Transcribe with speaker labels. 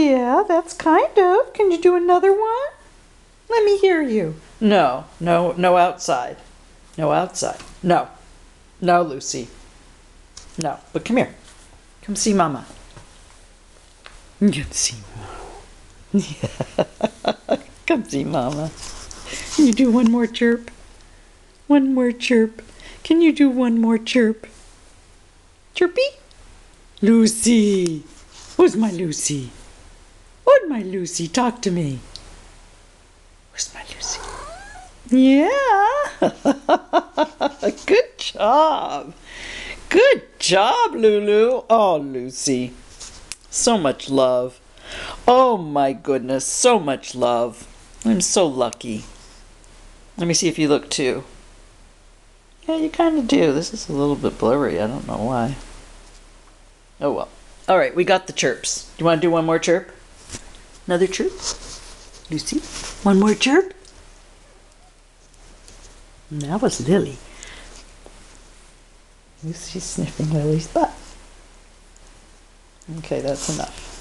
Speaker 1: Yeah, that's kind of. Can you do another one? Let me hear you. No, no, no outside. No outside. No. No, Lucy. No, but come here. Come see Mama. Come see Mama. Yeah. Come see Mama. Can you do one more chirp? One more chirp. Can you do one more chirp? Chirpy? Lucy. Who's my Lucy? Who's my Lucy? Talk to me. Where's my Lucy? Yeah. Good job. Good job, Lulu. Oh, Lucy. So much love. Oh my goodness, so much love. I'm so lucky. Let me see if you look too. Yeah, you kind of do. This is a little bit blurry. I don't know why. Oh well. All right, we got the chirps. Do you want to do one more chirp? Another chirp? Lucy? One more chirp? And that was Lily. Lucy's sniffing Lily's butt. Okay, that's enough.